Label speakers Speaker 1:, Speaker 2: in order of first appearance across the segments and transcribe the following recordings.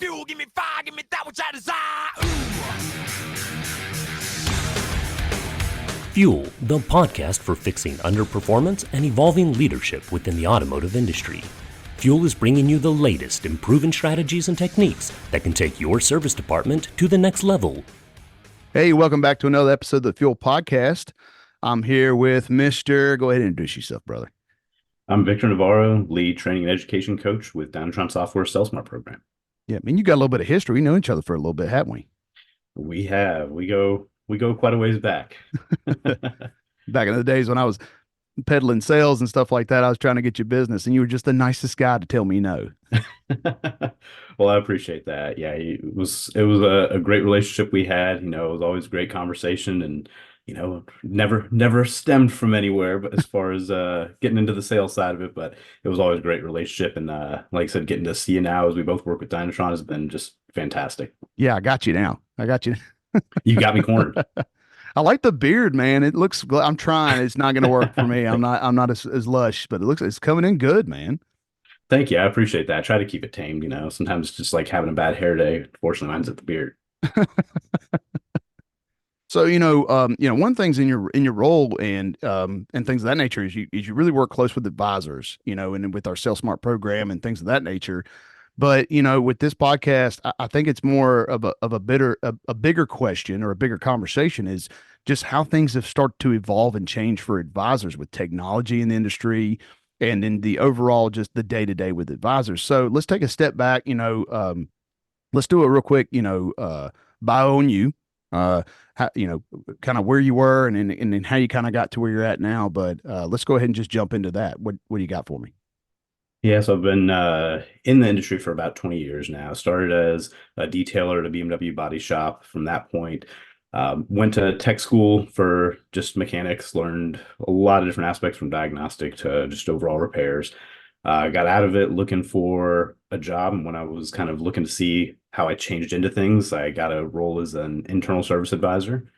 Speaker 1: fuel, give me fire, give me that which I desire.
Speaker 2: Fuel, the podcast for fixing underperformance and evolving leadership within the automotive industry. Fuel is bringing you the latest in proven strategies and techniques that can take your service department to the next level.
Speaker 3: Hey, welcome back to another episode of the Fuel Podcast. I'm here with Mr. Go ahead and introduce yourself, brother.
Speaker 4: I'm Victor Navarro, lead training and education coach with Dynatron Software SalesSmart program.
Speaker 3: Yeah, I mean, you got a little bit of history. We know each other for a little bit, haven't we?
Speaker 4: We have. We go quite a ways back.
Speaker 3: Back in the days when I was peddling sales and stuff like that, I was trying to get you business, and you were just the nicest guy to tell me no.
Speaker 4: Well, I appreciate that. Yeah, it was a great relationship we had. It was always a great conversation, and never stemmed from anywhere, but as far as getting into the sales side of it, but it was always a great relationship. And like I said, getting to see you now as we both work with Dynatron has been just fantastic.
Speaker 3: Yeah, I got you now. I got you.
Speaker 4: You got me cornered.
Speaker 3: I like the beard, man. It looks, I'm trying. It's not going to work for me. I'm not as lush, but it's coming in good, man.
Speaker 4: Thank you. I appreciate that. I try to keep it tamed. Sometimes it's just like having a bad hair day. Fortunately, mine's at the beard.
Speaker 3: So, one thing's in your role and things of that nature is you really work close with advisors, and with our SalesSmart program and things of that nature. But, with this podcast, I think it's more of a bigger question or a bigger conversation is just how things have started to evolve and change for advisors with technology in the industry and in the overall, just the day to day with advisors. So let's take a step back, let's do a real quick, bio on you. How, kind of where you were and then how you kind of got to where you're at now. But let's go ahead and just jump into that. What do you got for me?
Speaker 4: Yeah, so I've been in the industry for about 20 years now. Started as a detailer at a BMW body shop. From that point, went to tech school for just mechanics, learned a lot of different aspects from diagnostic to just overall repairs. Got out of it looking for a job. And when I was kind of looking to see how I changed into things, I got a role as an internal service advisor.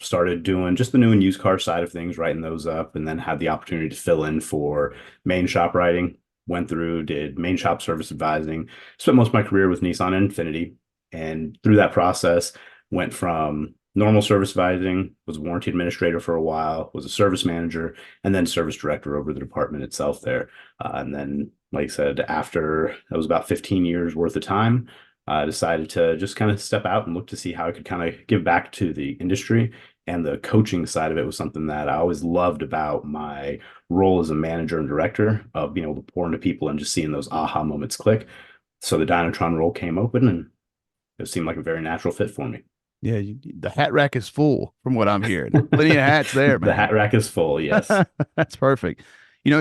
Speaker 4: Started doing just the new and used car side of things, writing those up, and then had the opportunity to fill in for main shop writing. Went through, did main shop service advising, spent most of my career with Nissan and Infiniti. And through that process, went from normal service advising, was a warranty administrator for a while, was a service manager, and then service director over the department itself there. And then, like I said, after that was about 15 years worth of time, I decided to just kind of step out and look to see how I could kind of give back to the industry. And the coaching side of it was something that I always loved about my role as a manager and director, of being able to pour into people and just seeing those aha moments click. So the Dynatron role came open, and it seemed like a very natural fit for me.
Speaker 3: Yeah, the hat rack is full from what I'm hearing. Plenty of hats there, man.
Speaker 4: The hat rack is full, yes.
Speaker 3: That's perfect.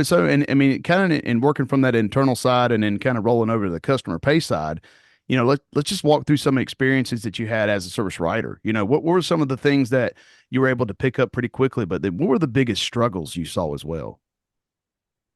Speaker 3: So, and I mean, kind of in working from that internal side and then kind of rolling over to the customer pay side, let's just walk through some experiences that you had as a service writer. What were some of the things that you were able to pick up pretty quickly, but then what were the biggest struggles you saw as well?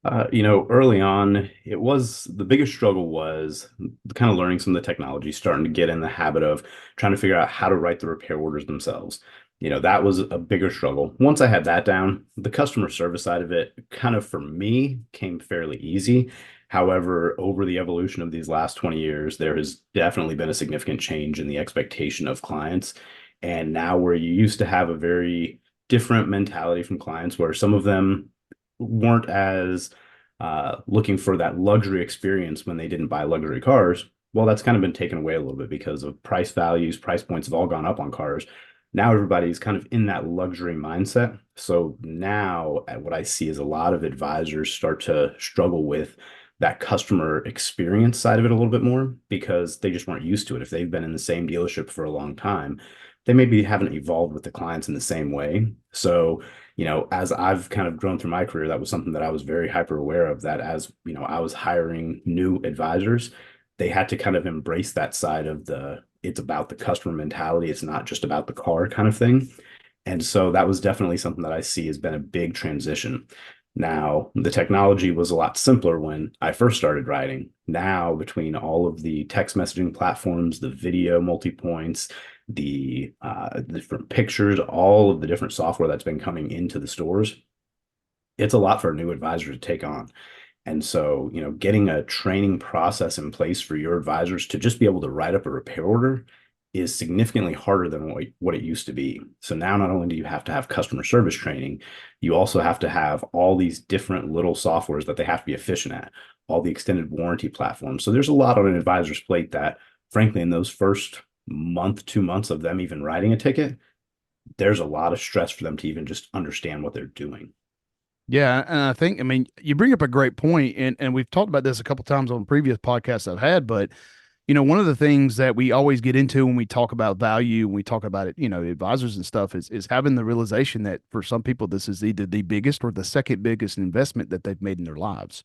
Speaker 4: Early on, the biggest struggle was kind of learning some of the technology, starting to get in the habit of trying to figure out how to write the repair orders themselves. That was a bigger struggle. Once I had that down, the customer service side of it kind of for me came fairly easy. However, over the evolution of these last 20 years, there has definitely been a significant change in the expectation of clients. And now where you used to have a very different mentality from clients, where some of them weren't as looking for that luxury experience when they didn't buy luxury cars. Well, that's kind of been taken away a little bit because of price values. Price points have all gone up on cars. Now everybody's kind of in that luxury mindset. So now what I see is a lot of advisors start to struggle with that customer experience side of it a little bit more, because they just weren't used to it. If they've been in the same dealership for a long time, they maybe haven't evolved with the clients in the same way. So, as I've kind of grown through my career, that was something that I was very hyper aware of, that as, I was hiring new advisors, they had to kind of embrace that side of it's about the customer mentality. It's not just about the car kind of thing. And so that was definitely something that I see has been a big transition. Now, the technology was a lot simpler when I first started writing. Now, between all of the text messaging platforms, the video multi-points, the different pictures, all of the different software that's been coming into the stores, it's a lot for a new advisor to take on. And so, getting a training process in place for your advisors to just be able to write up a repair order is significantly harder than what it used to be. So now not only do you have to have customer service training, you also have to have all these different little softwares that they have to be efficient at, all the extended warranty platforms. So there's a lot on an advisor's plate that, frankly, in those first month, 2 months of them even writing a ticket, there's a lot of stress for them to even just understand what they're doing.
Speaker 3: Yeah, and I think, I mean, you bring up a great point, and we've talked about this a couple times on previous podcasts I've had, but one of the things that we always get into when we talk about value, when we talk about it, advisors and stuff, is having the realization that for some people this is either the biggest or the second biggest investment that they've made in their lives.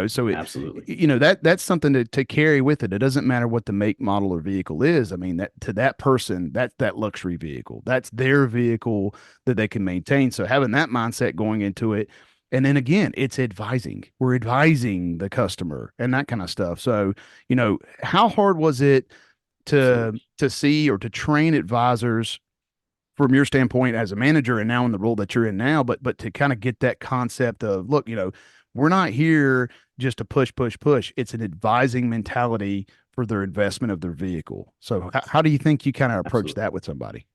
Speaker 3: So
Speaker 4: Absolutely.
Speaker 3: that's something to carry with it. It doesn't matter what the make, model, or vehicle is. I mean, that to that person, that's that luxury vehicle. That's their vehicle that they can maintain. So having that mindset going into it, and then again, it's advising. We're advising the customer and that kind of stuff. So, how hard was it
Speaker 4: Absolutely.
Speaker 3: to see or to train advisors from your standpoint as a manager and now in the role that you're in now, but to kind of get that concept of, look, we're not here just to push, push, push. It's an advising mentality for their investment of their vehicle. So how do you think you kind of approach
Speaker 4: Absolutely.
Speaker 3: that with somebody?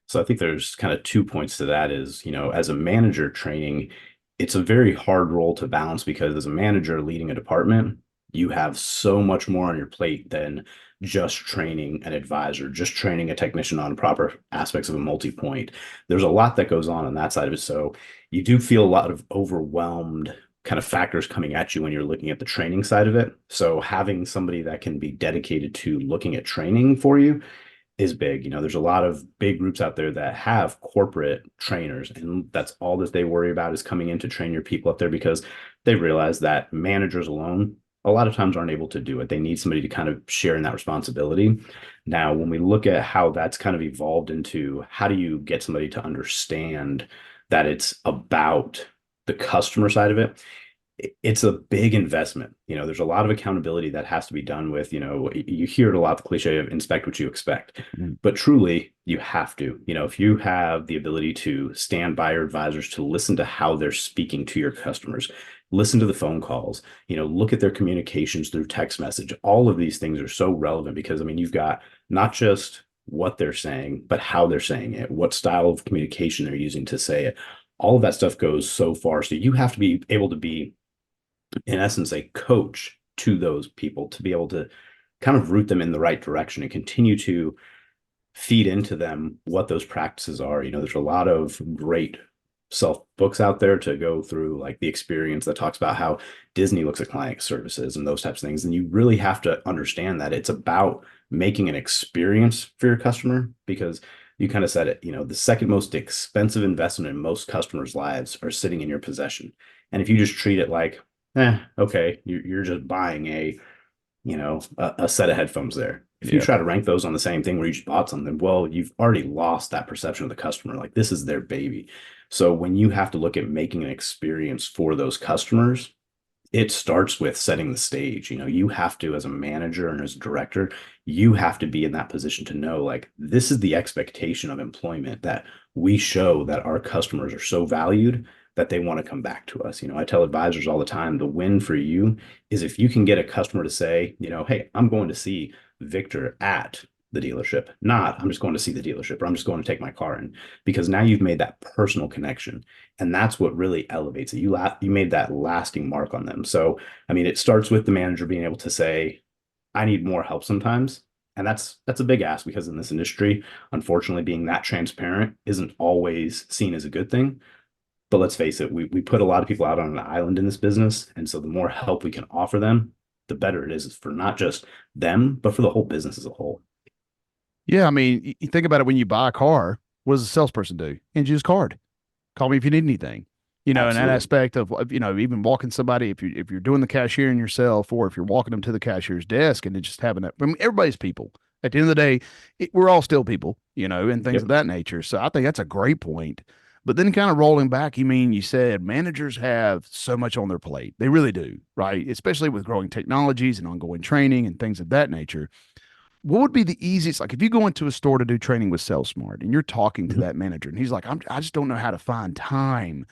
Speaker 4: So I think there's kind of 2 points to that is, as a manager training, it's a very hard role to balance because as a manager leading a department, you have so much more on your plate than just training an advisor, just training a technician on proper aspects of a multi-point. There's a lot that goes on that side of it. So you do feel a lot of overwhelmed kind of factors coming at you when you're looking at the training side of it. So having somebody that can be dedicated to looking at training for you is big. There's a lot of big groups out there that have corporate trainers, and that's all that they worry about is coming in to train your people up there because they realize that managers alone a lot of times aren't able to do it. They need somebody to kind of share in that responsibility. Now, when we look at how that's kind of evolved into how do you get somebody to understand that it's about the customer side of it, it's a big investment. There's a lot of accountability that has to be done with, you hear it a lot, the cliche of inspect what you expect,
Speaker 3: Mm.
Speaker 4: but truly you have to, if you have the ability to stand by your advisors, to listen to how they're speaking to your customers, listen to the phone calls, look at their communications through text message. All of these things are so relevant because, I mean, you've got not just what they're saying, but how they're saying it, what style of communication they're using to say it. All of that stuff goes so far. So you have to be able to be in essence, a coach to those people to be able to kind of root them in the right direction and continue to feed into them what those practices are. There's a lot of great self books out there to go through, like the experience that talks about how Disney looks at client services and those types of things. And you really have to understand that it's about making an experience for your customer because you kind of said it, the second most expensive investment in most customers' lives are sitting in your possession. And if you just treat it like, okay, you're just buying a set of headphones there. If you
Speaker 3: Yeah.
Speaker 4: try to rank those on the same thing where you just bought something, well, you've already lost that perception of the customer. Like this is their baby. So when you have to look at making an experience for those customers, it starts with setting the stage. You have to, as a manager and as a director, you have to be in that position to know like this is the expectation of employment that we show that our customers are so valued that they want to come back to us. I tell advisors all the time, the win for you is if you can get a customer to say, hey, I'm going to see Victor at the dealership, not I'm just going to see the dealership or I'm just going to take my car in, because now you've made that personal connection. And that's what really elevates it. You made that lasting mark on them. So, I mean, it starts with the manager being able to say, I need more help sometimes. And that's a big ask because in this industry, unfortunately, being that transparent isn't always seen as a good thing. But let's face it, we put a lot of people out on an island in this business. And so the more help we can offer them, the better it is for not just them, but for the whole business as a whole.
Speaker 3: Yeah. I mean, you think about it when you buy a car, what does a salesperson do? Hand you his card. Call me if you need anything. In that
Speaker 4: Absolutely.
Speaker 3: aspect of, even walking somebody, if you're doing the cashiering yourself, or if you're walking them to the cashier's desk and just having that, I mean, everybody's people. At the end of the day, we're all still people, and things of
Speaker 4: Yep.
Speaker 3: that nature. So I think that's a great point. But then kind of rolling back, you said managers have so much on their plate. They really do, right? Especially with growing technologies and ongoing training and things of that nature. What would be the easiest? Like if you go into a store to do training with SalesSmart and you're talking to
Speaker 4: Mhm.
Speaker 3: that manager and he's like, I just don't know how to find time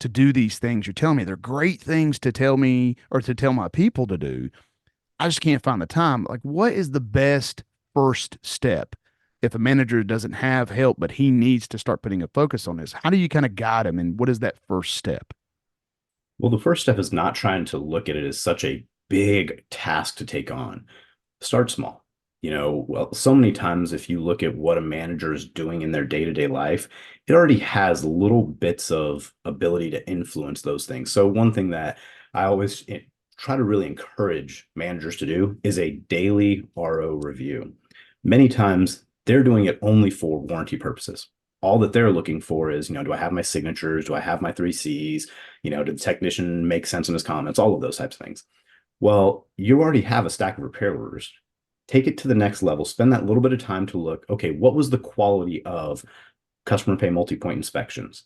Speaker 3: to do these things you're telling me. They're great things to tell me or to tell my people to do. I just can't find the time. Like, what is the best first step if a manager doesn't have help, but he needs to start putting a focus on this? How do you kind of guide him? And what is that first step?
Speaker 4: Well, the first step is not trying to look at it as such a big task to take on. Start small. Well, so many times if you look at what a manager is doing in their day-to-day life, it already has little bits of ability to influence those things. So one thing that I always try to really encourage managers to do is a daily RO review. Many times they're doing it only for warranty purposes. All that they're looking for is, do I have my signatures? Do I have my 3Cs? Did the technician make sense in his comments? All of those types of things. Well, you already have a stack of repair orders. Take it to the next level. Spend that little bit of time to look, okay, what was the quality of customer pay multi-point inspections?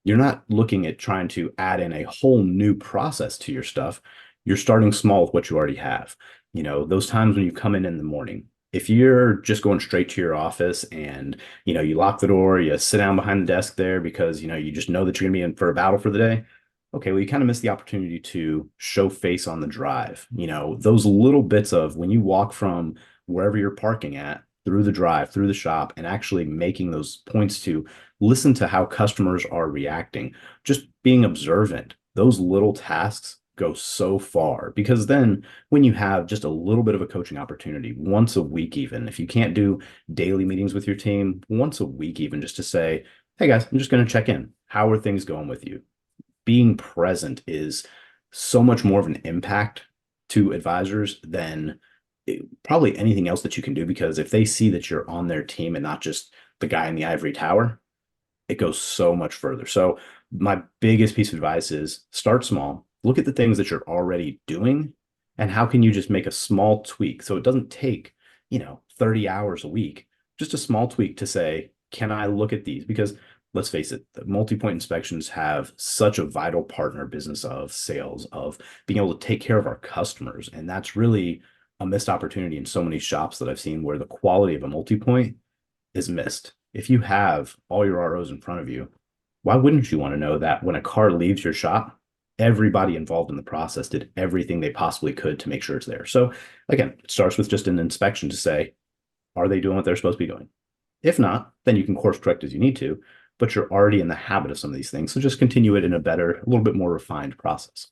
Speaker 4: You're not looking at trying to add in a whole new process to your stuff. You're starting small with what you already have. Those times when you come in the morning, if you're just going straight to your office and, you lock the door, you sit down behind the desk there because, you just know that you're going to be in for a battle for the day. Okay, well, you kind of miss the opportunity to show face on the drive. Those little bits of when you walk from wherever you're parking at through the drive, through the shop, and actually making those points to listen to how customers are reacting, just being observant. Those little tasks go so far because then when you have just a little bit of a coaching opportunity once a week, even if you can't do daily meetings with your team, once a week, even just to say, hey guys, I'm just going to check in. How are things going with you? Being present is so much more of an impact to advisors than probably anything else that you can do, because if they see that you're on their team and not just the guy in the ivory tower, it goes so much further. So my biggest piece of advice is start small, look at the things that you're already doing, and how can you just make a small tweak so it doesn't take 30 hours a week, just a small tweak to say, can I look at these? Because let's face it, the multi-point inspections have such a vital part in our business of sales, of being able to take care of our customers. And that's really a missed opportunity in so many shops that I've seen where the quality of a multi-point is missed. If you have all your ROs in front of you, why wouldn't you want to know that when a car leaves your shop, everybody involved in the process did everything they possibly could to make sure it's there? So again, it starts with just an inspection to say, are they doing what they're supposed to be doing? If not, then you can course correct as you need to, but you're already in the habit of some of these things. So just continue it in a better, a little bit more refined process.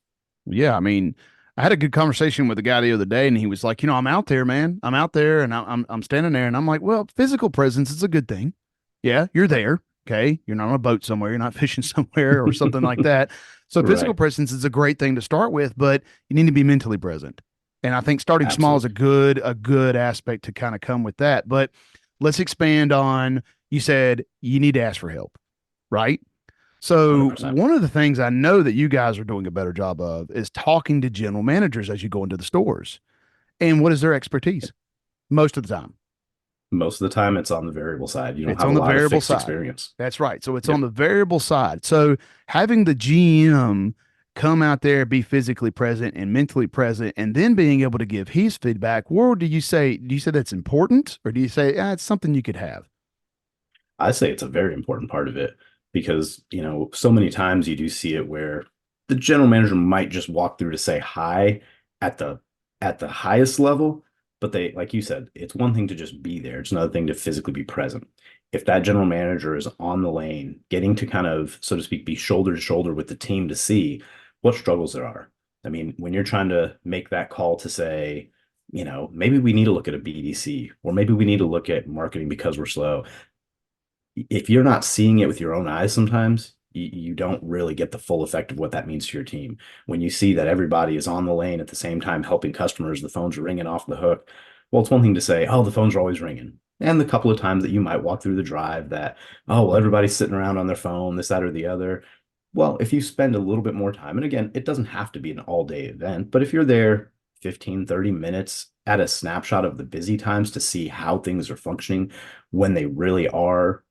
Speaker 3: Yeah, I mean, I had a good conversation with a guy the other day, and he was like, I'm out there, man. I'm out there, and I'm standing there, and I'm like, well, physical presence is a good thing. Yeah, you're there. Okay, you're not on a boat somewhere, you're not fishing somewhere or something like that. So physical
Speaker 4: Right.
Speaker 3: presence is a great thing to start with, but you need to be mentally present. And I think starting small is
Speaker 4: Absolutely.
Speaker 3: a good aspect to kind of come with that. But let's expand on, you said you need to ask for help, right? So
Speaker 4: 100%.
Speaker 3: one of the things I know that you guys are doing a better job of is talking to general managers as you go into the stores. And what is their expertise most of the time?
Speaker 4: Most of the time, it's on the variable side. You don't
Speaker 3: It's
Speaker 4: have
Speaker 3: on
Speaker 4: a
Speaker 3: the
Speaker 4: lot of
Speaker 3: variable
Speaker 4: fixed
Speaker 3: side.
Speaker 4: experience.
Speaker 3: That's right. So it's on
Speaker 4: Yep.
Speaker 3: the variable side. So having the GM come out there, be physically present and mentally present, and then being able to give his feedback, or do you say that's important, or do you say it's something you could have?
Speaker 4: I say it's a very important part of it because, so many times you do see it where the general manager might just walk through to say hi at the highest level, but they, like you said, it's one thing to just be there. It's another thing to physically be present. If that general manager is on the lane, getting to kind of, so to speak, be shoulder to shoulder with the team to see what struggles there are. I mean, when you're trying to make that call to say, maybe we need to look at a BDC, or maybe we need to look at marketing because we're slow. If you're not seeing it with your own eyes, sometimes you don't really get the full effect of what that means to your team. When you see that everybody is on the lane at the same time helping customers, the phones are ringing off the hook. Well, it's one thing to say, oh, the phones are always ringing. And the couple of times that you might walk through the drive that, oh, well, everybody's sitting around on their phone, this, that, or the other. Well, if you spend a little bit more time, and again, it doesn't have to be an all-day event, but if you're there 15, 30 minutes at a snapshot of the busy times to see how things are functioning when they really are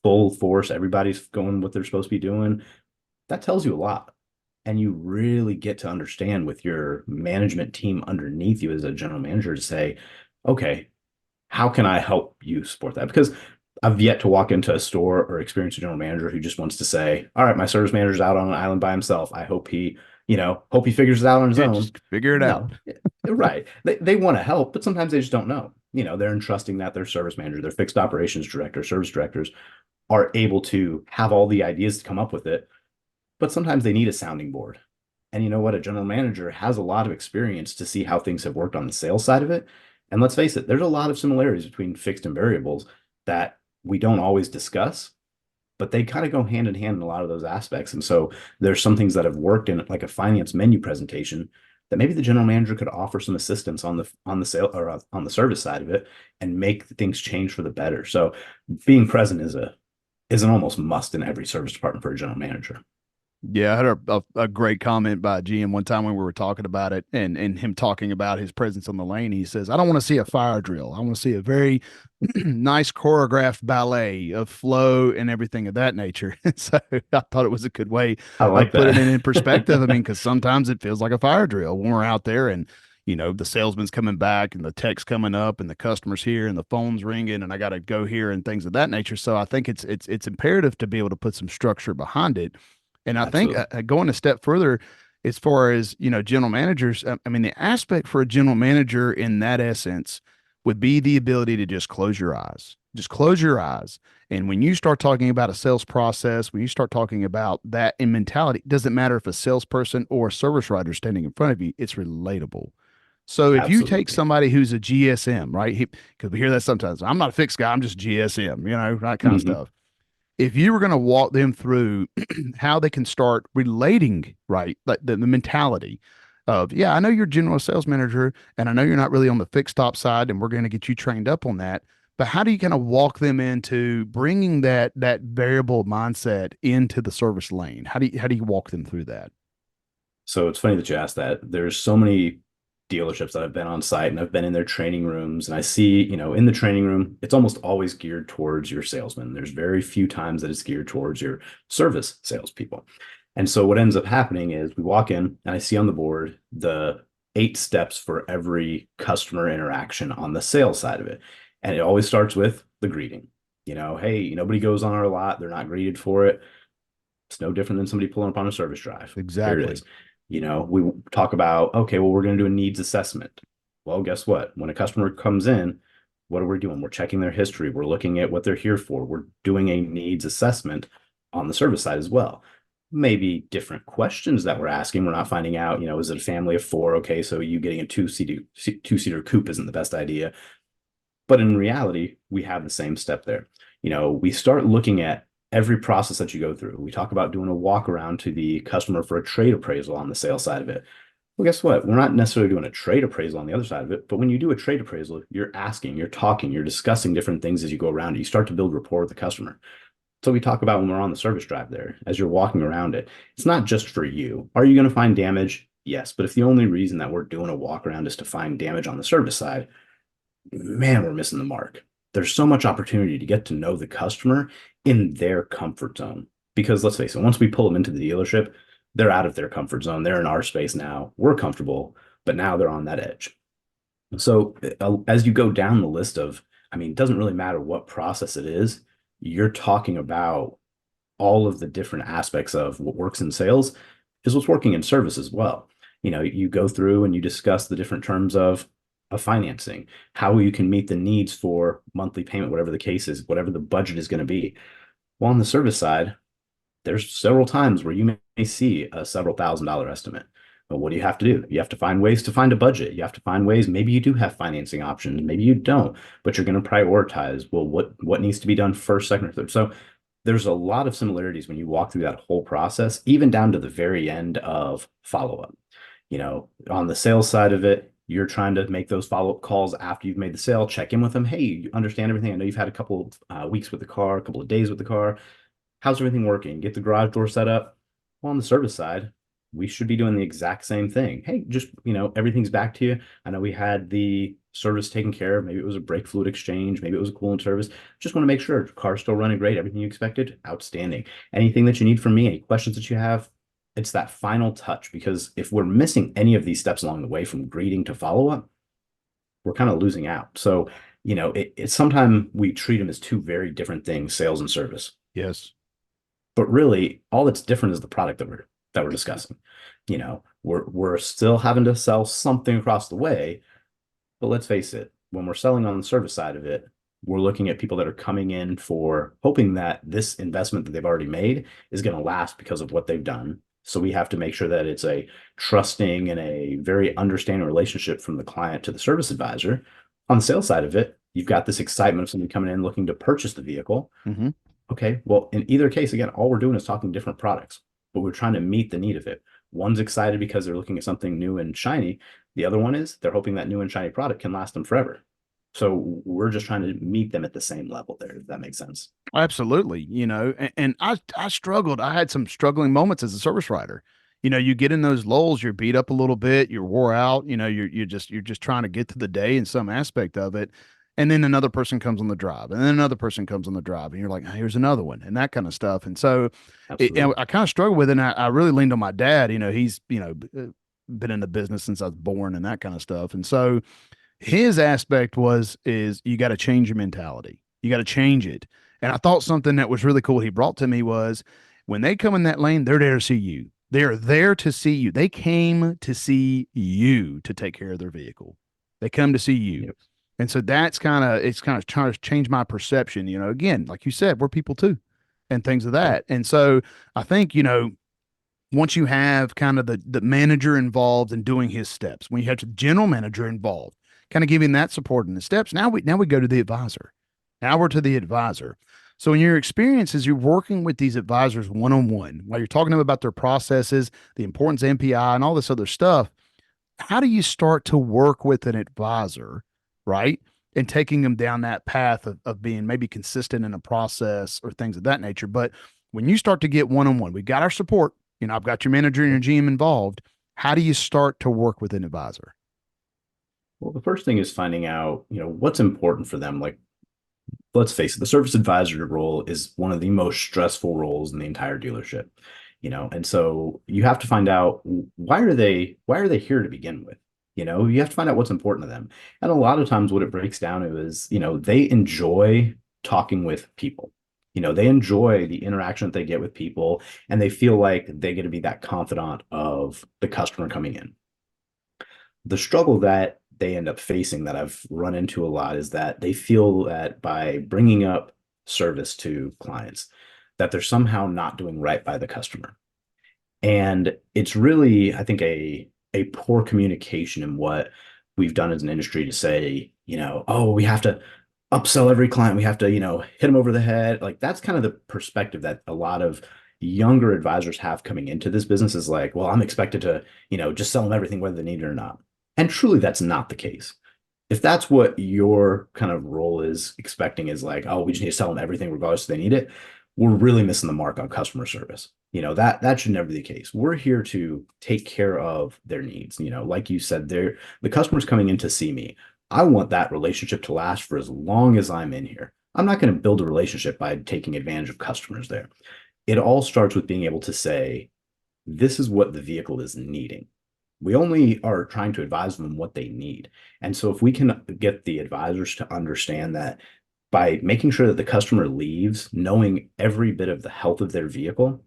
Speaker 4: full force, everybody's going what they're supposed to be doing, that tells you a lot. And you really get to understand with your management team underneath you as a general manager to say, okay, how can I help you support that? Because I've yet to walk into a store or experience a general manager who just wants to say, all right, my service manager's out on an island by himself. I hope hope he figures it out on his
Speaker 3: Yeah,
Speaker 4: own.
Speaker 3: just figure it out.
Speaker 4: No, right. They want to help, but sometimes they just don't know. They're entrusting that their service manager, their fixed operations director, service directors are able to have all the ideas to come up with it, but sometimes they need a sounding board. And you know what? A general manager has a lot of experience to see how things have worked on the sales side of it. And let's face it, there's a lot of similarities between fixed and variables that we don't always discuss, but they kind of go hand in hand in a lot of those aspects. And so there's some things that have worked in like a finance menu presentation that maybe the general manager could offer some assistance on the sale or on the service side of it and make things change for the better. So being present is an almost must in every service department for a general manager.
Speaker 3: Yeah, I had a great comment by GM one time when we were talking about it and him talking about his presence on the lane. He says, I don't want to see a fire drill. I want to see a very nice choreographed ballet of flow and everything of that nature. So I thought it was a good way
Speaker 4: I
Speaker 3: of
Speaker 4: like
Speaker 3: putting it in
Speaker 4: that.
Speaker 3: perspective. I mean, because sometimes it feels like a fire drill when we're out there and, the salesman's coming back and the tech's coming up and the customer's here and the phone's ringing and I got to go here and things of that nature. So I think it's imperative to be able to put some structure behind it. And I think
Speaker 4: Absolutely.
Speaker 3: going a step further, as far as general managers, I mean, the aspect for a general manager in that essence would be the ability to just close your eyes. And when you start talking about a sales process, when you start talking about that in mentality, it doesn't matter if a salesperson or a service writer standing in front of you, it's relatable. So if you take
Speaker 4: Absolutely.
Speaker 3: somebody who's a GSM, right? Because we hear that sometimes. I'm not a fixed guy. I'm just GSM, that kind of
Speaker 4: Mhm.
Speaker 3: stuff. If you were going to walk them through how they can start relating, right, like the mentality of, yeah, I know you're general sales manager and I know you're not really on the fixed top side and we're going to get you trained up on that. But how do you kind of walk them into bringing that variable mindset into the service lane? How do you walk them through that?
Speaker 4: So it's funny that you asked that. There's so many dealerships that I've been on site and I've been in their training rooms and I see, in the training room, it's almost always geared towards your salesman. There's very few times that it's geared towards your service salespeople. And so what ends up happening is we walk in and I see on the board the 8 steps for every customer interaction on the sales side of it. And it always starts with the greeting. Hey, nobody goes on our lot. They're not greeted for it. It's no different than somebody pulling up on a service drive. Here it
Speaker 3: Exactly.
Speaker 4: is. We talk about, okay, well, we're going to do a needs assessment. Well, guess what? When a customer comes in, what are we doing? We're checking their history. We're looking at what they're here for. We're doing a needs assessment on the service side as well. Maybe different questions that we're asking. We're not finding out, is it a family of 4? Okay, so you getting a two-seater coupe isn't the best idea. But in reality, we have the same step there. We start looking at every process that you go through. We talk about doing a walk around to the customer for a trade appraisal on the sales side of it. Well, guess what? We're not necessarily doing a trade appraisal on the other side of it, but when you do a trade appraisal, you're asking, you're talking, you're discussing different things as you go around. You start to build rapport with the customer. So we talk about when we're on the service drive there, as you're walking around it, it's not just for you. Are you going to find damage? Yes. But if the only reason that we're doing a walk around is to find damage on the service side, man, we're missing the mark. There's so much opportunity to get to know the customer in their comfort zone. Because let's face it, once we pull them into the dealership, they're out of their comfort zone. They're in our space now. We're comfortable, but now they're on that edge. So as you go down the list of, I mean, it doesn't really matter what process it is, you're talking about all of the different aspects of what works in sales is what's working in service as well. You go through and you discuss the different terms of financing, how you can meet the needs for monthly payment, whatever the case is, whatever the budget is going to be. Well, on the service side, there's several times where you may see a several $1,000 estimate. But what do you have to do? You have to find ways to find a budget. You have to find ways. Maybe you do have financing options. Maybe you don't, but you're going to prioritize. Well, what needs to be done first, second, or third? So there's a lot of similarities when you walk through that whole process, even down to the very end of follow up. On the sales side of it, you're trying to make those follow up calls after you've made the sale, check in with them. Hey, you understand everything? I know you've had a couple of weeks with the car, a couple of days with the car. How's everything working? Get the garage door set up. Well, on the service side, we should be doing the exact same thing. Hey, just, everything's back to you. I know we had the service taken care of. Maybe it was a brake fluid exchange. Maybe it was a coolant service. Just want to make sure car's still running great. Everything you expected, outstanding. Anything that you need from me, any questions that you have, it's that final touch. Because if we're missing any of these steps along the way from greeting to follow up, we're kind of losing out. So It's sometimes we treat them as two very different things, sales and service.
Speaker 3: Yes.
Speaker 4: But really, all that's different is the product that we're discussing. We're still having to sell something across the way, but let's face it, when we're selling on the service side of it, we're looking at people that are coming in for hoping that this investment that they've already made is going to last because of what they've done. So we have to make sure that it's a trusting and a very understanding relationship from the client to the service advisor. On the sales side of it, you've got this excitement of somebody coming in looking to purchase the vehicle.
Speaker 3: Mm-hmm.
Speaker 4: Okay, well, in either case, again, all we're doing is talking different products, but we're trying to meet the need of it. One's excited because they're looking at something new and shiny. The other one is they're hoping that new and shiny product can last them forever. So we're just trying to meet them at the same level there, if that makes sense.
Speaker 3: Absolutely. And I struggled. I had some struggling moments as a service writer. You get in those lulls, you're beat up a little bit, you're wore out, you're just trying to get to the day in some aspect of it. And then another person comes on the drive, and then another person comes on the drive, and you're like, here's another one, and that kind of stuff. And so
Speaker 4: Absolutely.
Speaker 3: I kind of struggled with it. And I really leaned on my dad. He's, been in the business since I was born and that kind of stuff. And so his aspect is you got to change your mentality. You got to change it. And I thought something that was really cool he brought to me was when they come in that lane, they're there to see you. They're there to see you. They came to see you to take care of their vehicle. They come to see you.
Speaker 4: Yep.
Speaker 3: And so it's kind of trying to change my perception. Again, like you said, we're people too, and things of
Speaker 4: Yep.
Speaker 3: that. And so I think, once you have kind of the manager involved in doing his steps, when you have the general manager involved, kind of giving that support in the steps, now we go to the advisor. Now we're to the advisor. So in your experiences, you're working with these advisors one on one while you're talking to them about their processes, the importance of MPI, and all this other stuff. How do you start to work with an advisor, right? And taking them down that path of being maybe consistent in a process or things of that nature. But when you start to get one on one, we've got our support. I've got your manager and your GM involved. How do you start to work with an advisor?
Speaker 4: Well, the first thing is finding out, what's important for them. Like, let's face it, the service advisor role is one of the most stressful roles in the entire dealership. And so you have to find out why are they here to begin with? You have to find out what's important to them. And a lot of times what it breaks down to is, they enjoy talking with people. They enjoy the interaction that they get with people, and they feel like they get to be that confidant of the customer coming in. The struggle that they end up facing that I've run into a lot is that they feel that by bringing up service to clients, that they're somehow not doing right by the customer. And it's really, I think, a poor communication in what we've done as an industry to say, oh, we have to upsell every client. We have to, hit them over the head. Like that's kind of the perspective that a lot of younger advisors have coming into this business is like, well, I'm expected to, just sell them everything, whether they need it or not. And truly, that's not the case. If that's what your kind of role is expecting is like, oh, we just need to sell them everything regardless if they need it, we're really missing the mark on customer service. That should never be the case. We're here to take care of their needs. Like you said, the customer's coming in to see me. I want that relationship to last for as long as I'm in here. I'm not going to build a relationship by taking advantage of customers there. It all starts with being able to say, this is what the vehicle is needing. We only are trying to advise them what they need. And so if we can get the advisors to understand that by making sure that the customer leaves knowing every bit of the health of their vehicle,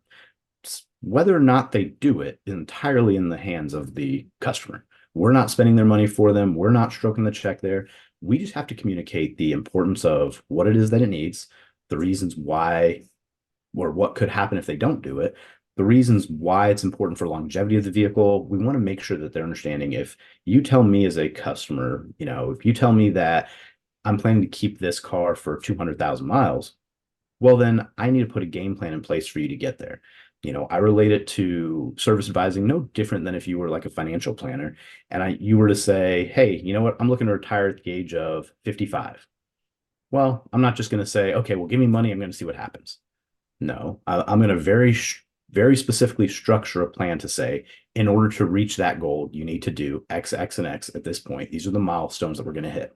Speaker 4: whether or not they do it is entirely in the hands of the customer. We're not spending their money for them. We're not stroking the check there. We just have to communicate the importance of what it is that it needs, the reasons why or what could happen if they don't do it, the reasons why it's important for longevity of the vehicle. We want to make sure that they're understanding. If you tell me as a customer, if you tell me that I'm planning to keep this car for 200,000 miles, well, then I need to put a game plan in place for you to get there. I relate it to service advising no different than if you were like a financial planner and you were to say, hey, you know what? I'm looking to retire at the age of 55. Well, I'm not just going to say, okay, well, give me money. I'm going to see what happens. No, I'm going to very specifically structure a plan to say, in order to reach that goal, you need to do X, X, and X at this point. These are the milestones that we're going to hit.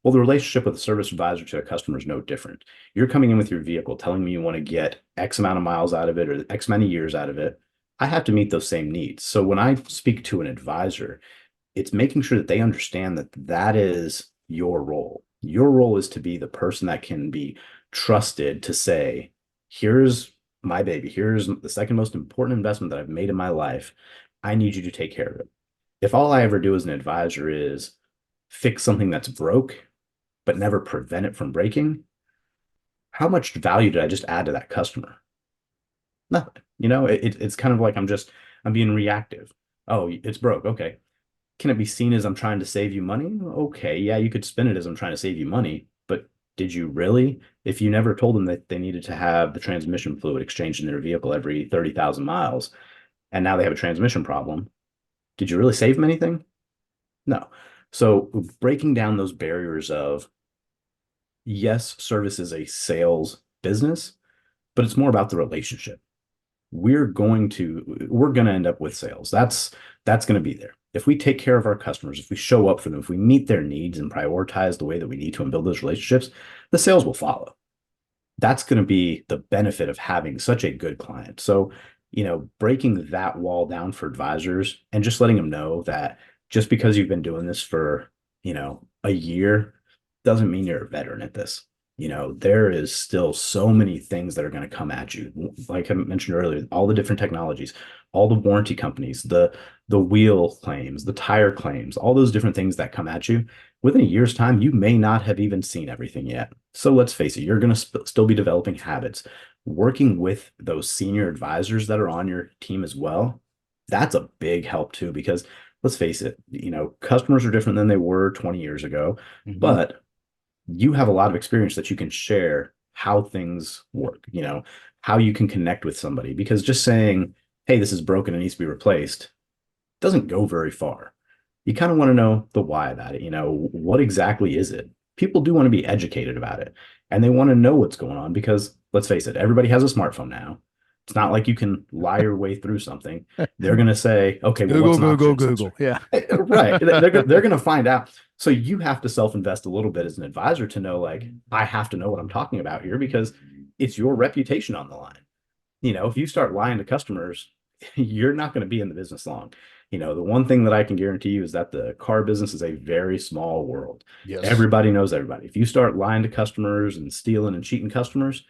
Speaker 4: Well, the relationship with a service advisor to a customer is no different. You're coming in with your vehicle, telling me you want to get X amount of miles out of it or X many years out of it. I have to meet those same needs. So when I speak to an advisor, it's making sure that they understand that that is your role. Your role is to be the person that can be trusted to say, here's my baby. Here's the second most important investment that I've made in my life. I need you to take care of it. If all I ever do as an advisor is fix something that's broke, but never prevent it from breaking, how much value did I just add to that customer? Nothing. It's kind of like I'm being reactive. Oh, it's broke. Okay. Can it be seen as I'm trying to save you money? Okay, yeah, you could spin it as I'm trying to save you money, but did you really? If you never told them that they needed to have the transmission fluid exchanged in their vehicle every 30,000 miles, and now they have a transmission problem, did you really save them anything? No. So breaking down those barriers of, yes, service is a sales business, but it's more about the relationship. We're going to end up with sales. That's going to be there. If we take care of our customers, if we show up for them, if we meet their needs and prioritize the way that we need to and build those relationships, the sales will follow. That's going to be the benefit of having such a good client. So, breaking that wall down for advisors and just letting them know that just because you've been doing this for, a year doesn't mean you're a veteran at this. There is still so many things that are going to come at you. Like I mentioned earlier, all the different technologies, all the warranty companies, the wheel claims, the tire claims, all those different things that come at you. Within a year's time, you may not have even seen everything yet. So let's face it, you're going to still be developing habits. Working with those senior advisors that are on your team as well, that's a big help too, because let's face it, customers are different than they were 20 years ago,
Speaker 3: Mhm.
Speaker 4: but you have a lot of experience that you can share how things work, how you can connect with somebody. Because just saying, hey, this is broken and needs to be replaced doesn't go very far. You kind of want to know the why about it. What exactly is it? People do want to be educated about it and they want to know what's going on because let's face it, everybody has a smartphone now. It's not like you can lie your way through something. They're going to say, okay, well, what's
Speaker 3: Google,
Speaker 4: an
Speaker 3: Google,
Speaker 4: oxygen sensor?
Speaker 3: Google. Yeah.
Speaker 4: Right. They're going to find out. So you have to self-invest a little bit as an advisor to know, like, I have to know what I'm talking about here because it's your reputation on the line. If you start lying to customers, you're not going to be in the business long. The one thing that I can guarantee you is that the car business is a very small world.
Speaker 3: Yes.
Speaker 4: Everybody knows everybody. If you start lying to customers and stealing and cheating customers,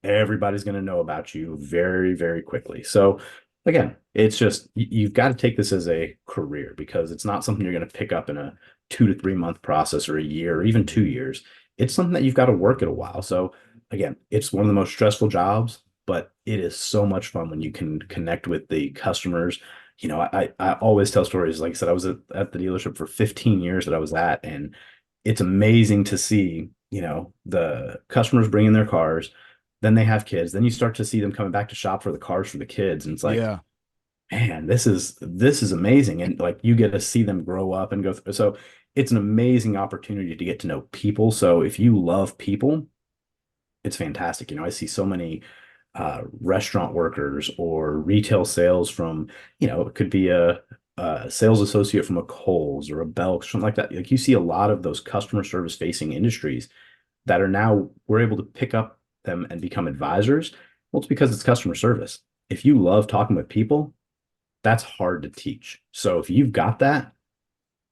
Speaker 4: everybody's going to know about you very, very quickly. So again, it's just you've got to take this as a career because it's not something you're going to pick up in a 2 to 3 month process or a year or even 2 years. It's something that you've got to work at a while. So again, it's one of the most stressful jobs, but it is so much fun when you can connect with the customers. I always tell stories. Like I said, I was at the dealership for 15 years that I was at, and it's amazing to see, the customers bringing their cars, then they have kids, then you start to see them coming back to shop for the cars for the kids, and it's like,
Speaker 3: Yeah.
Speaker 4: man, this is amazing, and like you get to see them grow up and go through. So it's an amazing opportunity to get to know people. So if you love people, it's fantastic. I see so many restaurant workers or retail sales from, it could be a sales associate from a Kohl's or a Belk, something like that. Like you see a lot of those customer service facing industries that are now we're able to pick up them and become advisors. Well, it's because it's customer service. If you love talking with people, that's hard to teach. So if you've got that,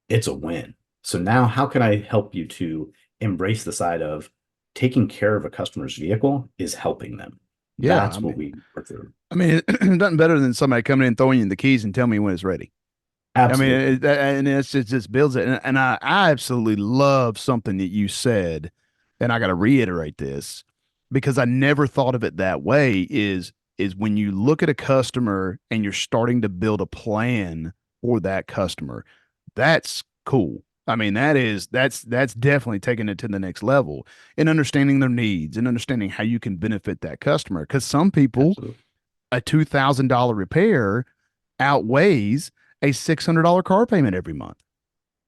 Speaker 4: it's a win. So now how can I help you to embrace the side of taking care of a customer's vehicle is helping them?
Speaker 3: Yeah.
Speaker 4: That's what we work through.
Speaker 3: Nothing better than somebody coming in, throwing you the keys and telling me when it's ready.
Speaker 4: Absolutely.
Speaker 3: And it just builds it. And I absolutely love something that you said, and I got to reiterate this because I never thought of it that way. Is when you look at a customer and you're starting to build a plan for that customer, that's cool. That's definitely taking it to the next level and understanding their needs and understanding how you can benefit that customer. Because some people,
Speaker 4: Absolutely.
Speaker 3: a $2,000 repair outweighs a $600 car payment every month,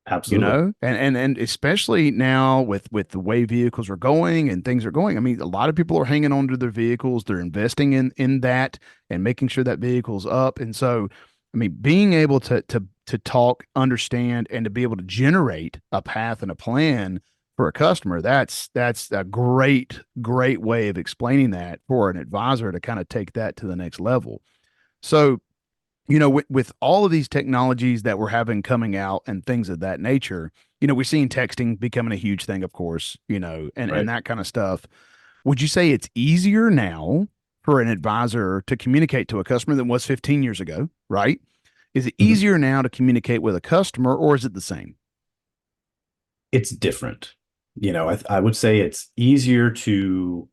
Speaker 4: Absolutely.
Speaker 3: and especially now with the way vehicles are going and things are going. I mean, a lot of people are hanging on to their vehicles. They're investing in that and making sure that vehicle's up. And so, I mean, being able to talk, understand, and to be able to generate a path and a plan for a customer, that's a great way of explaining that for an advisor to kind of take that to the next level. So with all of these technologies that we're having coming out and things of that nature, we're seeing texting becoming a huge thing, of course, and
Speaker 4: Right.
Speaker 3: that kind of stuff. Would you say it's easier now for an advisor to communicate to a customer than was 15 years ago, right? Is it
Speaker 4: Mhm.
Speaker 3: easier now to communicate with a customer, or is it the same?
Speaker 4: It's different. I would say it's easier to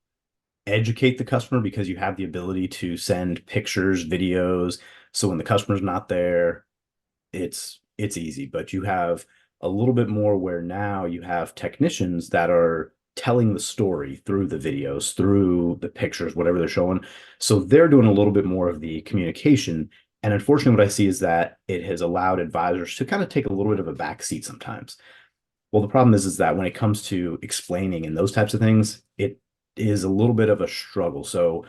Speaker 4: educate the customer because you have the ability to send pictures, videos. So when the customer's not there, it's easy, but you have a little bit more where now you have technicians that are telling the story through the videos, through the pictures, whatever they're showing. So they're doing a little bit more of the communication. And unfortunately, what I see is that it has allowed advisors to kind of take a little bit of a back seat sometimes. Well, the problem is that when it comes to explaining and those types of things, it is a little bit of a struggle. So,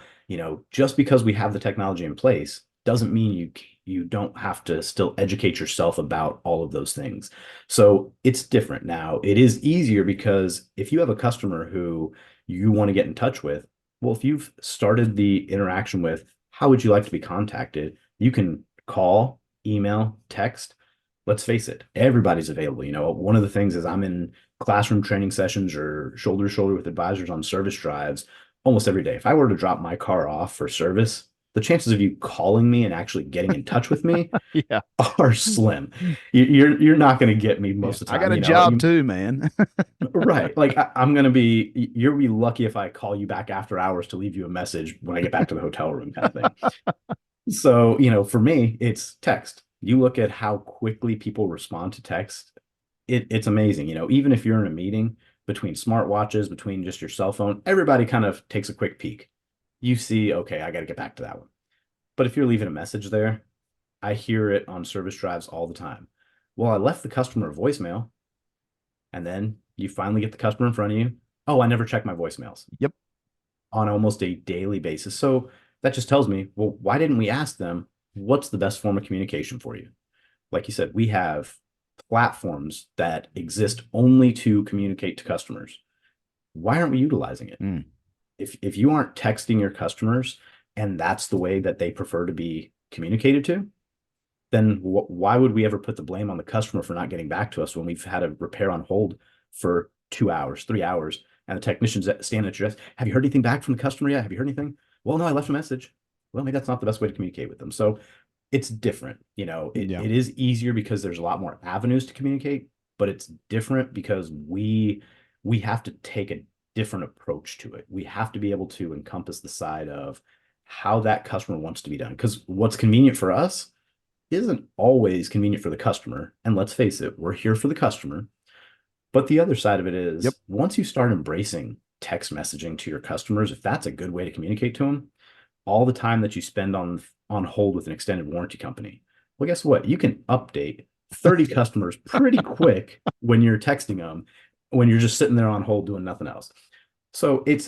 Speaker 4: just because we have the technology in place doesn't mean you don't have to still educate yourself about all of those things. So it's different now. It is easier because if you have a customer who you want to get in touch with, well, if you've started the interaction with, how would you like to be contacted? You can call, email, text. Let's face it, everybody's available. One of the things is I'm in classroom training sessions or shoulder to shoulder with advisors on service drives almost every day. If I were to drop my car off for service, the chances of you calling me and actually getting in touch with me
Speaker 3: Yeah.
Speaker 4: are slim. You're not going to get me
Speaker 3: Yeah.
Speaker 4: most of the
Speaker 3: I
Speaker 4: time.
Speaker 3: got a job too, man.
Speaker 4: Right. Like I'm going to be, you'll be lucky if I call you back after hours to leave you a message when I get back to the hotel room kind of thing. So, for me, it's text. You look at how quickly people respond to text, it's amazing. Even if you're in a meeting between smartwatches, between just your cell phone, everybody kind of takes a quick peek. You see, okay, I got to get back to that one. But if you're leaving a message there, I hear it on service drives all the time. Well, I left the customer a voicemail, and then you finally get the customer in front of you. Oh, I never check my voicemails
Speaker 3: Yep.
Speaker 4: on almost a daily basis. So that just tells me, well, why didn't we ask them what's the best form of communication for you? Like you said, we have platforms that exist only to communicate to customers. Why aren't we utilizing it?
Speaker 3: Mm.
Speaker 4: If you aren't texting your customers and that's the way that they prefer to be communicated to, then why would we ever put the blame on the customer for not getting back to us when we've had a repair on hold for 2 hours, 3 hours, and the technicians stand at your desk? Have you heard anything back from the customer yet? Have you heard anything? Well, no, I left a message. Well, maybe that's not the best way to communicate with them. So it's different. It,
Speaker 3: Yeah.
Speaker 4: it is easier because there's a lot more avenues to communicate, but it's different because we have to take a different approach to it. We have to be able to encompass the side of how that customer wants to be done. Because what's convenient for us isn't always convenient for the customer. And let's face it, we're here for the customer. But the other side of it
Speaker 3: Yep.
Speaker 4: is once you start embracing text messaging to your customers, if that's a good way to communicate to them, all the time that you spend on hold with an extended warranty company, well, guess what? You can update 30 customers pretty quick when you're texting them, when you're just sitting there on hold doing nothing else. So like I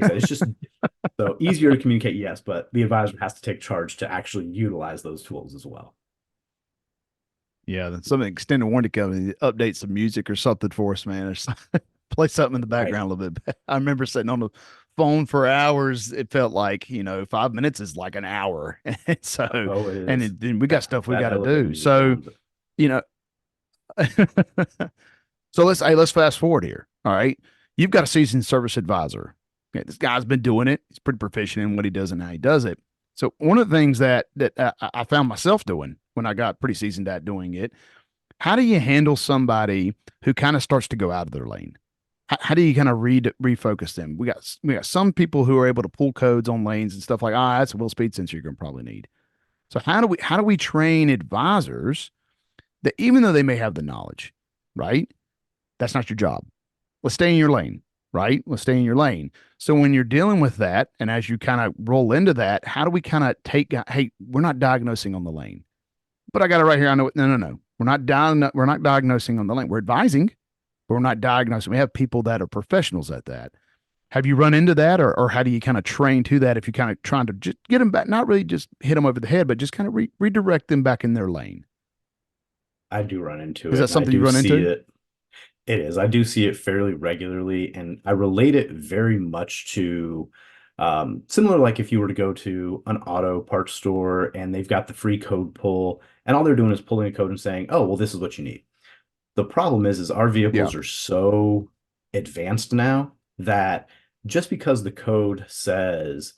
Speaker 4: said, it's just so easier to communicate, yes, but the advisor has to take charge to actually utilize those tools as well.
Speaker 3: Yeah. Then some extended warranty company updates some music or something for us, man. Or play something in the
Speaker 4: Right.
Speaker 3: background a little bit. I remember sitting on the phone for hours. It felt like, 5 minutes is like an hour. And so,
Speaker 4: Oh, it
Speaker 3: and
Speaker 4: is.
Speaker 3: then we got stuff we
Speaker 4: That
Speaker 3: got to
Speaker 4: elevator
Speaker 3: do.
Speaker 4: music
Speaker 3: So,
Speaker 4: sounds.
Speaker 3: you know, so let's fast forward here. All right. You've got a seasoned service advisor. Okay, this guy's been doing it. He's pretty proficient in what he does and how he does it. So one of the things that I found myself doing when I got pretty seasoned at doing it, how do you handle somebody who kind of starts to go out of their lane? How do you kind of refocus them? We got some people who are able to pull codes on lanes and stuff like, that's a wheel speed sensor you're gonna probably need. So how do we train advisors that even though they may have the knowledge, right? That's not your job. Let's stay in your lane, right? Let's stay in your lane. So when you're dealing with that, and as you kind of roll into that, how do we kind of hey, we're not diagnosing on the lane, but I got it right here. I know it. No, no, no. We're not diagnosing on the lane. We're advising, but we're not diagnosing. We have people that are professionals at that. Have you run into that, or how do you kind of train to that if you're kind of trying to just get them back, not really just hit them over the head, but just kind of redirect them back in their lane?
Speaker 4: I do run into
Speaker 3: Is
Speaker 4: it,
Speaker 3: that
Speaker 4: and I
Speaker 3: something you
Speaker 4: do
Speaker 3: run
Speaker 4: see
Speaker 3: into?
Speaker 4: it. It is. I do see it fairly regularly, and I relate it very much to Similar, like if you were to go to an auto parts store and they've got the free code pull, and all they're doing is pulling a code and saying, "Oh, well, this is what you need." The problem is our
Speaker 3: Yeah.
Speaker 4: vehicles are so advanced now that just because the code says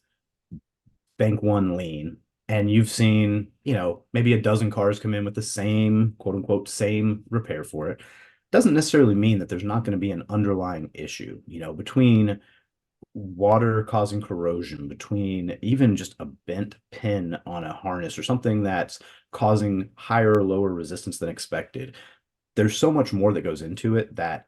Speaker 4: bank one lean, and you've seen, maybe a dozen cars come in with the same quote unquote same repair for it, doesn't necessarily mean that there's not going to be an underlying issue, between water causing corrosion, between even just a bent pin on a harness or something that's causing higher or lower resistance than expected. There's so much more that goes into it that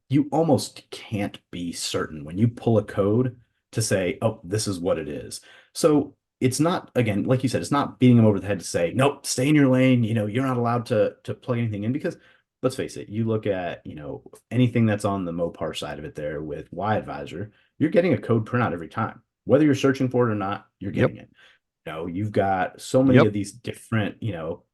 Speaker 4: you almost can't be certain when you pull a code to say, oh, this is what it is. So it's not, again, like you said, it's not beating them over the head to say, nope, stay in your lane. You're not allowed to plug anything in, because let's face it, you look at, anything that's on the Mopar side of it there with Y Advisor, you're getting a code printout every time. Whether you're searching for it or not, you're
Speaker 3: Yep.
Speaker 4: getting it. You've got so many
Speaker 3: Yep.
Speaker 4: of these different,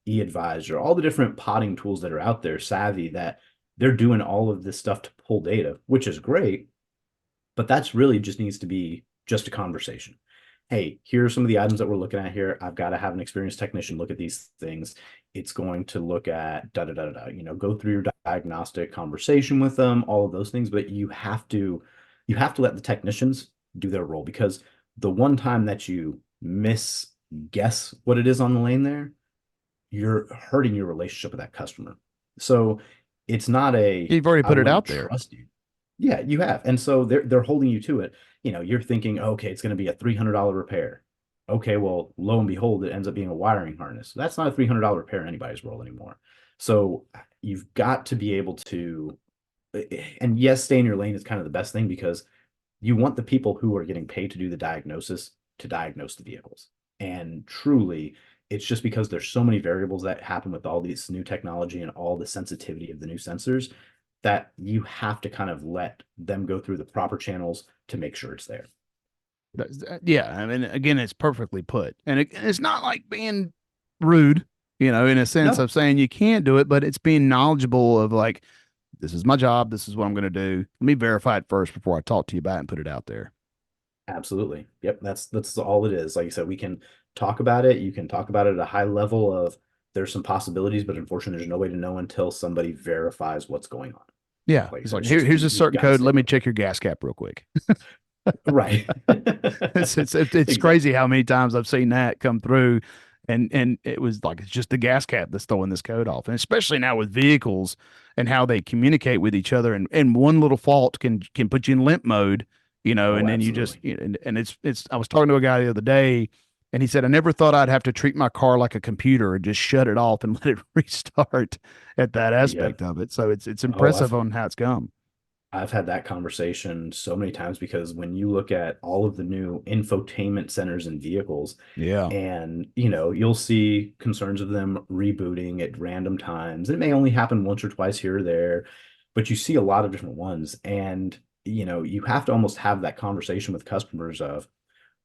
Speaker 4: e-advisor, all the different potting tools that are out there, Savvy, that they're doing all of this stuff to pull data, which is great, but that's really just needs to be just a conversation. Hey, here are some of the items that we're looking at here. I've got to have an experienced technician look at these things. It's going to look at da da da da, go through your diagnostic conversation with them, all of those things, but you have to let the technicians do their role, because the one time that you miss guess what it is on the lane there, you're hurting your relationship with that customer. So it's not a
Speaker 3: You've already
Speaker 4: I
Speaker 3: put it
Speaker 4: wouldn't
Speaker 3: out there.
Speaker 4: trust you. Yeah, you have. And so they're holding you to it. You're thinking, okay, it's going to be a $300 repair. Okay, well, lo and behold, it ends up being a wiring harness. That's not a $300 repair in anybody's world anymore. So you've got to be able to, and yes, stay in your lane is kind of the best thing, because you want the people who are getting paid to do the diagnosis to diagnose the vehicles. And truly, it's just because there's so many variables that happen with all this new technology and all the sensitivity of the new sensors, that you have to kind of let them go through the proper channels to make sure it's there.
Speaker 3: Yeah, I mean, again, it's perfectly put, and it's not like being rude, in a sense
Speaker 4: No,
Speaker 3: of saying you can't do it, but it's being knowledgeable of like, this is my job, this is what I'm going to do. Let me verify it first before I talk to you about it and put it out there.
Speaker 4: absolutely. Yep, that's all it is. Like you said, we can talk about it. You can talk about it at a high level of there's some possibilities, but unfortunately, there's no way to know until somebody verifies what's going on.
Speaker 3: Yeah,
Speaker 4: Like I
Speaker 3: it's
Speaker 4: said,
Speaker 3: like
Speaker 4: it's just
Speaker 3: here's a
Speaker 4: you've
Speaker 3: certain
Speaker 4: got to
Speaker 3: code.
Speaker 4: stay
Speaker 3: Let me
Speaker 4: with
Speaker 3: check your gas cap real quick.
Speaker 4: it. Right.
Speaker 3: It's
Speaker 4: Exactly.
Speaker 3: crazy how many times I've seen that come through, and it was like it's just the gas cap that's throwing this code off, and especially now with vehicles and how they communicate with each other, and one little fault can put you in limp mode,
Speaker 4: Oh,
Speaker 3: and then you just
Speaker 4: absolutely.
Speaker 3: and it's I was talking to a guy the other day, and he said I never thought I'd have to treat my car like a computer and just shut it off and let it restart at that
Speaker 4: Yeah.
Speaker 3: aspect of it. So it's
Speaker 4: Oh,
Speaker 3: impressive on how it's come.
Speaker 4: I've had that conversation so many times, because when you look at all of the new infotainment centers in vehicles,
Speaker 3: Yeah.
Speaker 4: and you'll see concerns of them rebooting at random times. It may only happen once or twice here or there, but you see a lot of different ones. And you have to almost have that conversation with customers of,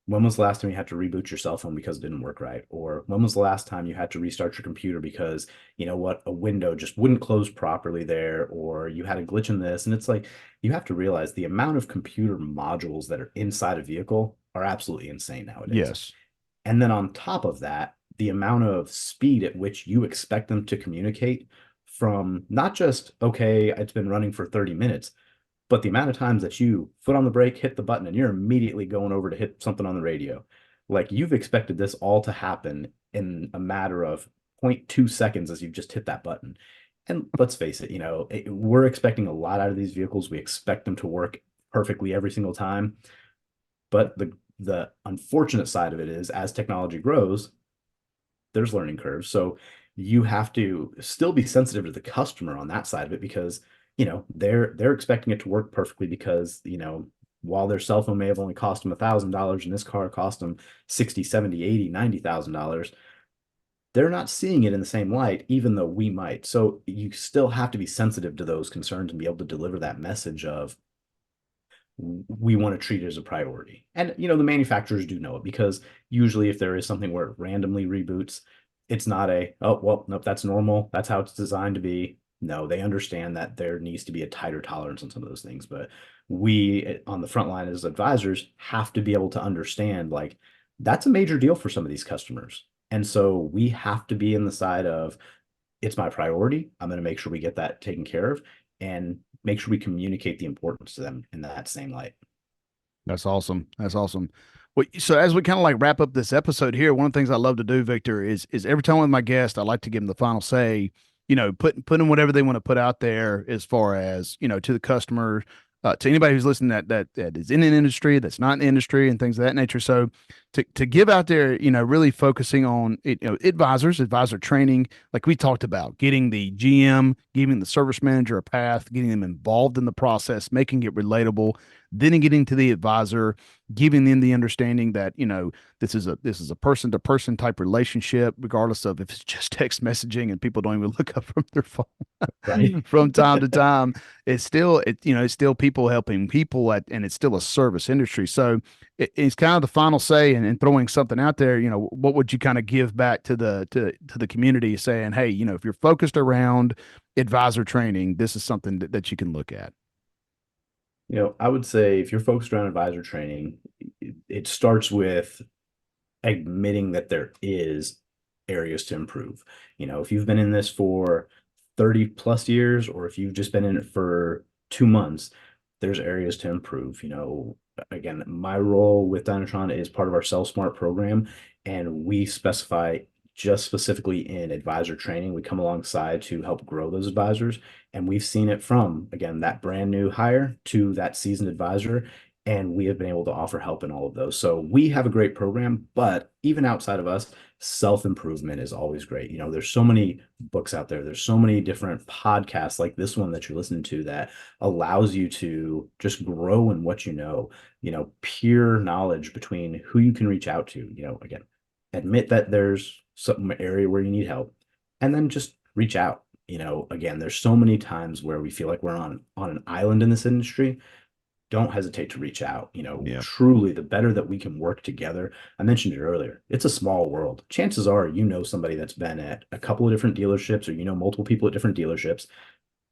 Speaker 4: when was the last time you had to reboot your cell phone because it didn't work right? Or when was the last time you had to restart your computer because, a window just wouldn't close properly there, or you had a glitch in this? And it's like, you have to realize the amount of computer modules that are inside a vehicle are absolutely insane nowadays.
Speaker 3: Yes.
Speaker 4: And then on top of that, the amount of speed at which you expect them to communicate, from not just, okay, it's been running for 30 minutes, but the amount of times that you foot on the brake, hit the button, and you're immediately going over to hit something on the radio. Like, you've expected this all to happen in a matter of zero point 0.2 seconds as you've just hit that button. And let's face it, we're expecting a lot out of these vehicles. We expect them to work perfectly every single time. But the unfortunate side of it is, as technology grows, there's learning curves. So you have to still be sensitive to the customer on that side of it, because they're expecting it to work perfectly, because while their cell phone may have only cost them $1,000 and this car cost them 60, 70, 80, $90,000, they're not seeing it in the same light, even though we might. So you still have to be sensitive to those concerns and be able to deliver that message of, we want to treat it as a priority. And the manufacturers do know it, because usually if there is something where it randomly reboots, it's not a, oh well, nope, that's normal, that's how it's designed to be. No, they understand that there needs to be a tighter tolerance on some of those things. But we on the front line as advisors have to be able to understand like that's a major deal for some of these customers. And so we have to be in the side of it's my priority. I'm going to make sure we get that taken care of and make sure we communicate the importance to them in that same light.
Speaker 3: That's awesome. That's awesome. Well, so as we kind of like wrap up this episode here, one of the things I love to do, Victor, is every time with my guest, I like to give them the final say, put in whatever they want to put out there as far as, to the customer, to anybody who's listening that is in an industry, that's not in the industry and things of that nature. So to give out there, really focusing on advisor training, like we talked about, getting the GM, giving the service manager a path, getting them involved in the process, making it relatable, then getting to the advisor, giving them the understanding that, this is a person to person type relationship, regardless of if it's just text messaging and people don't even look up from their phone
Speaker 4: Right.
Speaker 3: from time to time. It's still, it's still people helping people and it's still a service industry. So it's kind of the final say and throwing something out there, what would you kind of give back to the community saying, hey, if you're focused around advisor training, this is something that you can look at.
Speaker 4: I would say if you're focused around advisor training, it starts with admitting that there is areas to improve. If you've been in this for 30 plus years, or if you've just been in it for 2 months, there's areas to improve. Again, my role with Dynatron is part of our Sell Smart program, and we specify just specifically in advisor training. We come alongside to help grow those advisors. And we've seen it from, again, that brand new hire to that seasoned advisor. And we have been able to offer help in all of those. So we have a great program, but even outside of us, self-improvement is always great. There's so many books out there. There's so many different podcasts like this one that you're listening to that allows you to just grow in what peer knowledge between who you can reach out to. Again, admit that there's some area where you need help and then just reach out. Again, there's so many times where we feel like we're on an island in this industry. Don't hesitate to reach out.
Speaker 3: Yeah.
Speaker 4: Truly, the better that we can work together. I mentioned it earlier. It's a small world. Chances are, somebody that's been at a couple of different dealerships, or multiple people at different dealerships.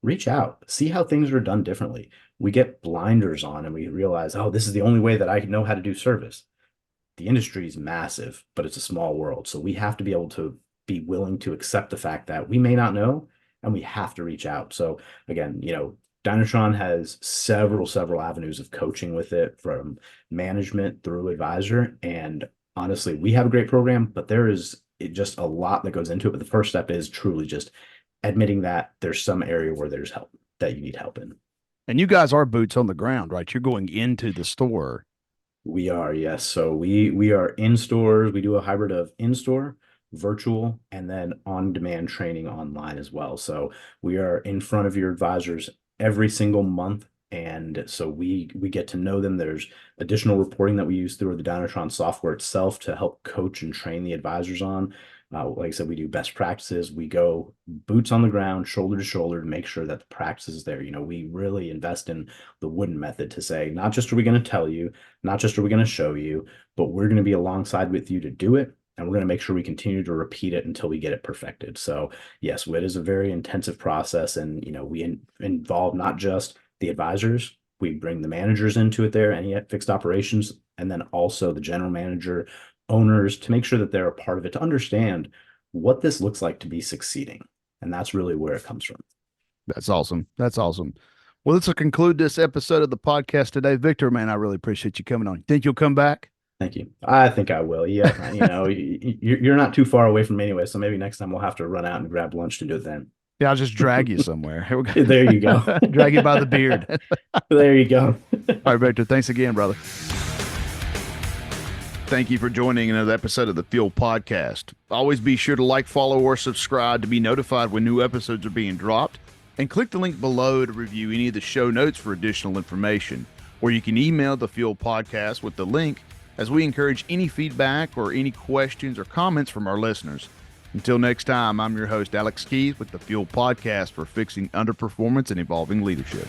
Speaker 4: Reach out, see how things are done differently. We get blinders on and we realize, oh, this is the only way that I know how to do service. The industry is massive, but it's a small world. So we have to be able to be willing to accept the fact that we may not know, and we have to reach out. So again, Dynatron has several avenues of coaching with it, from management through advisor. And honestly, we have a great program, but there is just a lot that goes into it. But the first step is truly just admitting that there's some area where there's help that you need help in.
Speaker 3: And you guys are boots on the ground, right? You're going into the store.
Speaker 4: We are, yes. So we are in stores. We do a hybrid of in-store, virtual, and then on-demand training online as well. So we are in front of your advisors every single month. And so we get to know them. There's additional reporting that we use through the Dynatron software itself to help coach and train the advisors on. Like I said, we do best practices. We go boots on the ground, shoulder to shoulder, to make sure that the practice is there. We really invest in the wooden method to say, not just are we going to tell you, not just are we going to show you, but we're going to be alongside with you to do it. And we're going to make sure we continue to repeat it until we get it perfected. So yes, it is a very intensive process. And, we involve not just the advisors, we bring the managers into it there, any fixed operations, and then also the general manager, owners, to make sure that they're a part of it, to understand what this looks like to be succeeding. And that's really where it comes from.
Speaker 3: That's awesome. That's awesome. Well, let's conclude this episode of the podcast today. Victor, man, I really appreciate you coming on. Think you'll come back?
Speaker 4: Thank you. I think I will. Yeah. You're not too far away from me anyway. So maybe next time we'll have to run out and grab lunch to do it then.
Speaker 3: Yeah, I'll just drag you somewhere.
Speaker 4: There you go.
Speaker 3: Drag you by the beard.
Speaker 4: There you go.
Speaker 3: All right, Victor. Thanks again, brother. Thank you for joining another episode of the Fuel Podcast. Always be sure to like, follow, or subscribe to be notified when new episodes are being dropped. And click the link below to review any of the show notes for additional information. Or you can email the Fuel Podcast with the link, as we encourage any feedback or any questions or comments from our listeners. Until next time, I'm your host, Alex Keys, with the Fuel Podcast for fixing underperformance and evolving leadership.